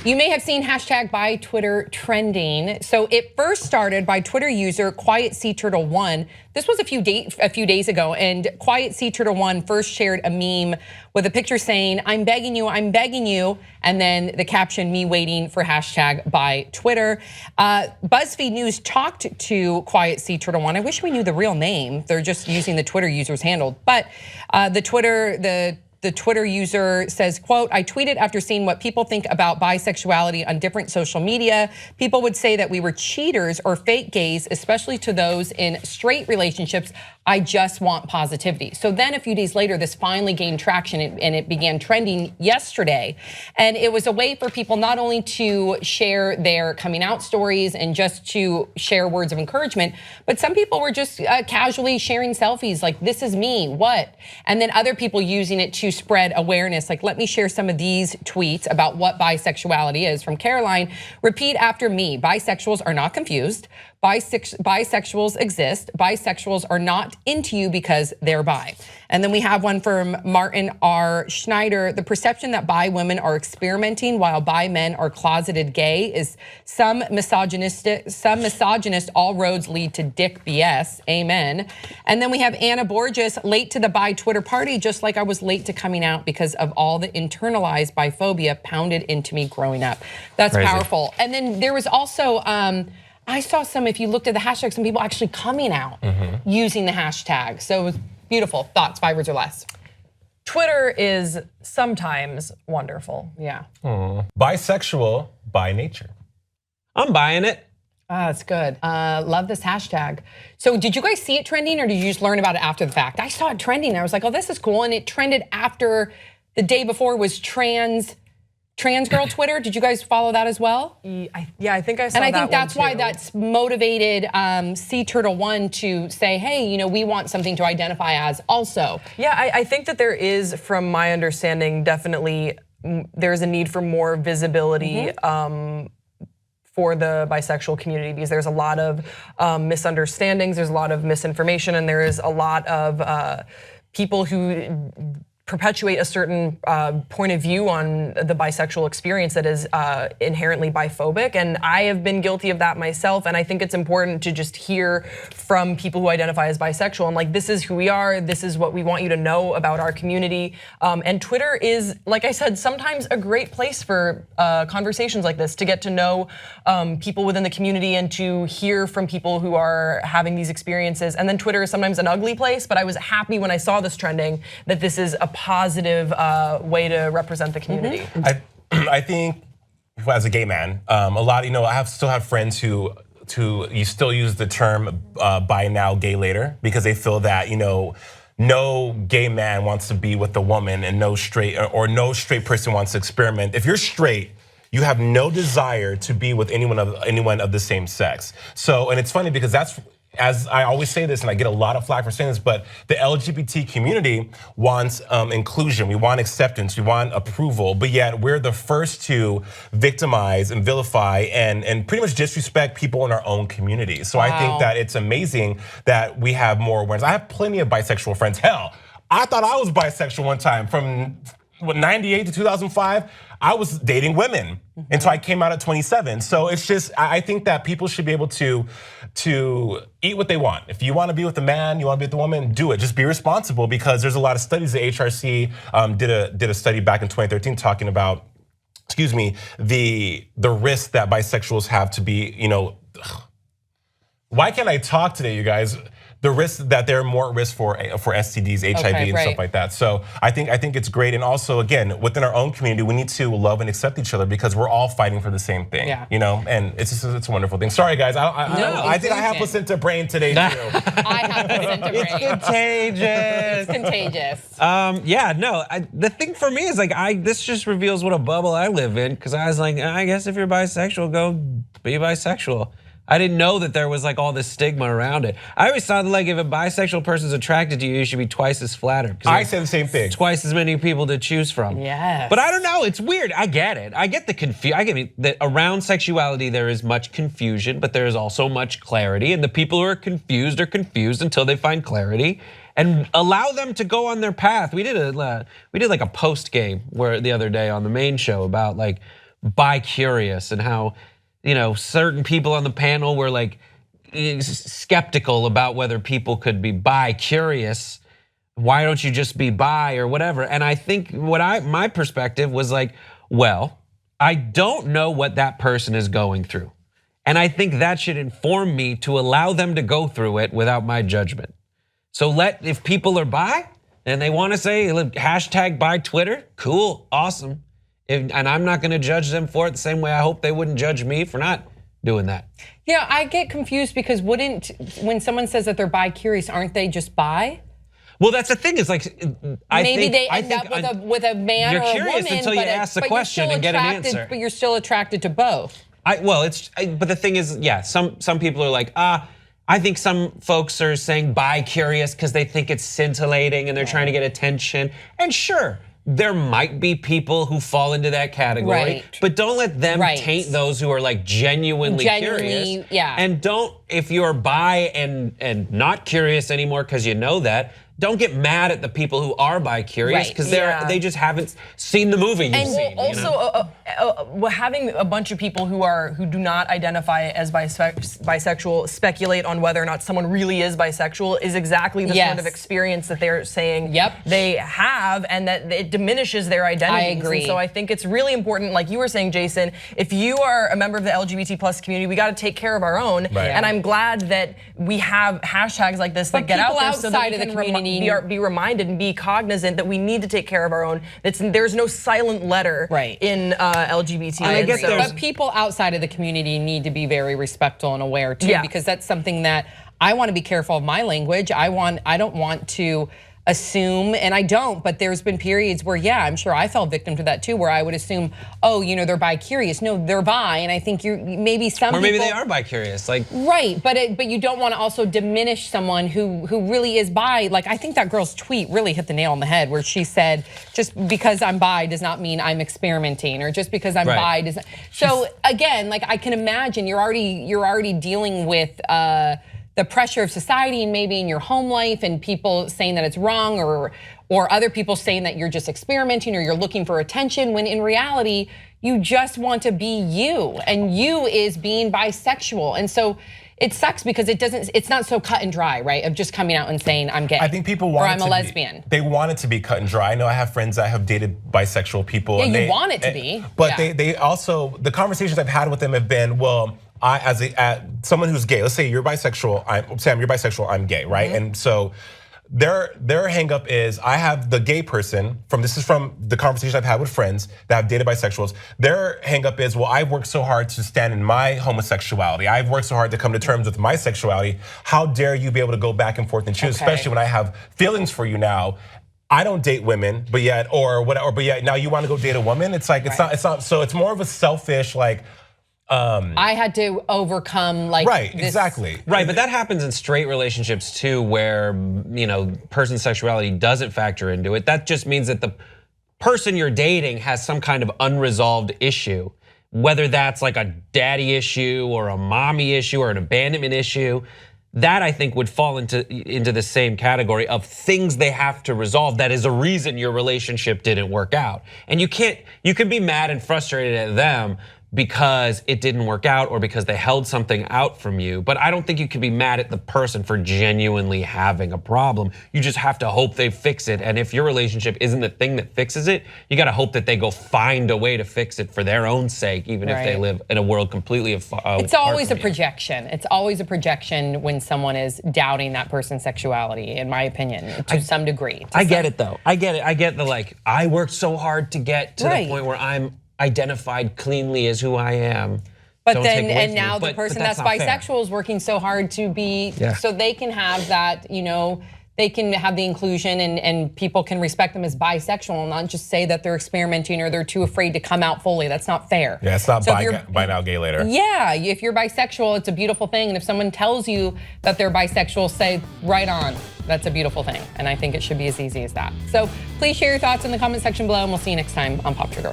You may have seen hashtag by Twitter trending. So it first started by Twitter user Quiet Sea Turtle 1. This was a few days ago, and Quiet Sea Turtle 1 first shared a meme with a picture saying, I'm begging you, and then the caption, me waiting for hashtag by Twitter. BuzzFeed News talked to Quiet Sea Turtle 1. I wish we knew the real name. They're just using the Twitter user's handle. But the Twitter user says, quote, I tweeted after seeing what people think about bisexuality on different social media. People would say that we were cheaters or fake gays, especially to those in straight relationships. I just want positivity. So then a few days later, this finally gained traction and it began trending yesterday. And it was a way for people not only to share their coming out stories and just to share words of encouragement, but some people were just casually sharing selfies like, this is me, what? And then other people using it to spread awareness. Like, let me share some of these tweets about what bisexuality is from Caroline. Repeat after me. Bisexuals are not confused. Bisexuals exist. Bisexuals are not into you because they're bi. And then we have one from Martin R. Schneider. The perception that bi women are experimenting while bi men are closeted gay is some misogynist. All roads lead to dick BS. Amen. And then we have Anna Borges, late to the bi Twitter party, just like I was late to coming out because of all the internalized biphobia pounded into me growing up. That's crazy. Powerful. And then there was also, I saw some, if you looked at the hashtag, some people actually coming out using the hashtag. So it was beautiful. Thoughts, 5 words or less. Twitter is sometimes wonderful. Yeah. Bisexual by nature. I'm buying it. That's good. Love this hashtag. So did you guys see it trending or did you just learn about it after the fact? I saw it trending. I was like, oh, this is cool. And it trended after the day before was trans girl Twitter. Did you guys follow that as well? Yeah, I think I saw that. And I think that's why too. that's motivated Sea Turtle 1 to say, hey, we want something to identify as also. Yeah, I think that there is, from my understanding, definitely there's a need for more visibility for the bisexual community because there's a lot of misunderstandings, there's a lot of misinformation, and there is a lot of people who perpetuate a certain point of view on the bisexual experience that is inherently biphobic. And I have been guilty of that myself. And I think it's important to just hear from people who identify as bisexual and like, this is who we are. This is what we want you to know about our community. And Twitter is, like I said, sometimes a great place for conversations like this to get to know people within the community and to hear from people who are having these experiences. And then Twitter is sometimes an ugly place, but I was happy when I saw this trending that this is a positive way to represent the community. I think as a gay man, a lot, I still have friends who you still use the term bi now, gay later, because they feel that, no gay man wants to be with a woman and no straight person wants to experiment. If you're straight, you have no desire to be with anyone of the same sex. So, and it's funny because that's, as I always say this, and I get a lot of flack for saying this, but the LGBT community wants inclusion, we want acceptance, we want approval, but yet we're the first to victimize and vilify and pretty much disrespect people in our own community. So I think that it's amazing that we have more awareness. I have plenty of bisexual friends. Hell, I thought I was bisexual one time from 98 to 2005. I was dating women until I came out at 27. So it's just, I think that people should be able to eat what they want. If you want to be with a man, you want to be with a woman, do it. Just be responsible because there's a lot of studies. The HRC did a study back in 2013 talking about, the risk that bisexuals have to be, why can't I talk today, you guys? The risk that they're more at risk for STDs, HIV, and stuff like that. So I think it's great, and also again within our own community, we need to love and accept each other because we're all fighting for the same thing. And it's a wonderful thing. Sorry guys, I think I have placenta brain today too. I have placenta brain. It's contagious. It's contagious. The thing for me is like this just reveals what a bubble I live in because I was like, I guess if you're bisexual, go be bisexual. I didn't know that there was like all this stigma around it. I always thought like if a bisexual person's attracted to you, you should be twice as flattered. I say the same thing. Twice as many people to choose from. Yes. But I don't know, it's weird, I get it. I get the confusion, that around sexuality there is much confusion, but there is also much clarity. And the people who are confused until they find clarity. And allow them to go on their path. We did like a post game where the other day on the main show about like, bi-curious and how, certain people on the panel were like skeptical about whether people could be bi-curious. Why don't you just be bi or whatever? And I think my perspective was like, well, I don't know what that person is going through. And I think that should inform me to allow them to go through it without my judgment. So if people are bi and they want to say hashtag bi Twitter, cool, awesome. And I'm not gonna judge them for it the same way I hope they wouldn't judge me for not doing that. Yeah, I get confused because when someone says that they're bi-curious, aren't they just bi? Well, that's the thing. Is like maybe they end up with a man or a woman. You're curious until you ask the question and get an answer. But you're still attracted to both. But the thing is, yeah, some people are like, I think some folks are saying bi-curious because they think it's scintillating and they're trying to get attention. And sure, there might be people who fall into that category, but don't let them taint those who are like genuinely curious. Yeah. And if you're bi and not curious anymore because you know that, don't get mad at the people who are bi-curious because they just haven't seen the movie you've seen. And also, having a bunch of people who do not identify as bisexual speculate on whether or not someone really is bisexual is exactly the sort of experience that they're saying they have, and that it diminishes their identity. I agree. And so I think it's really important, like you were saying, Jason, if you are a member of the LGBT plus community, we got to take care of our own. And I'm glad that we have hashtags like this that get out there so that we can be reminded and be cognizant that we need to take care of our own. There's no silent letter in LGBT. I guess but people outside of the community need to be very respectful and aware too, because that's something that I want to be careful of my language. I don't want to assume, and I don't, but there's been periods where, I'm sure I fell victim to that too, where I would assume, they're bi-curious. No, they're bi, and I think maybe they are bi-curious, like. Right, but you don't want to also diminish someone who really is bi. Like, I think that girl's tweet really hit the nail on the head, where she said, just because I'm bi does not mean I'm experimenting, or just because I'm bi does not. So again, like, I can imagine you're already dealing with the pressure of society and maybe in your home life and people saying that it's wrong, or other people saying that you're just experimenting or you're looking for attention, when in reality, you just want to be you, and you is being bisexual. And so it sucks because it's not so cut and dry, right? Of just coming out and saying I'm gay. I think people want or I'm a lesbian. They want it to be cut and dry. I know I have friends that have dated bisexual people. Yeah, and you want it to be. But they also, the conversations I've had with them have been, well, as someone who's gay, let's say you're bisexual, Sam, you're bisexual, I'm gay, right? And so their hang up is, I have the gay person, this is from the conversation I've had with friends that have dated bisexuals. Their hang up is, well, I've worked so hard to stand in my homosexuality. I've worked so hard to come to terms with my sexuality. How dare you be able to go back and forth and choose, especially when I have feelings for you now. I don't date women, but yet now you want to go date a woman? It's like, it's not, so it's more of a selfish, like, I had to overcome exactly. Right, but that happens in straight relationships too, where person's sexuality doesn't factor into it. That just means that the person you're dating has some kind of unresolved issue, whether that's like a daddy issue or a mommy issue or an abandonment issue. That I think would fall into the same category of things they have to resolve. That is a reason your relationship didn't work out, and you can be mad and frustrated at them because it didn't work out or because they held something out from you. But I don't think you can be mad at the person for genuinely having a problem. You just have to hope they fix it. And if your relationship isn't the thing that fixes it, you gotta hope that they go find a way to fix it for their own sake, even if they live in a world completely It's always a projection. It's always a projection when someone is doubting that person's sexuality, in my opinion, to some degree. I get it though, I get it. I get the I worked so hard to get to the point where I'm identified cleanly as who I am. But then, now the person that's bisexual is working so hard to be, so they can have that, they can have the inclusion and people can respect them as bisexual and not just say that they're experimenting or they're too afraid to come out fully. That's not fair. Yeah, it's not buy now, gay later. Yeah, if you're bisexual, it's a beautiful thing. And if someone tells you that they're bisexual, say right on. That's a beautiful thing. And I think it should be as easy as that. So please share your thoughts in the comment section below and we'll see you next time on Pop Trigger.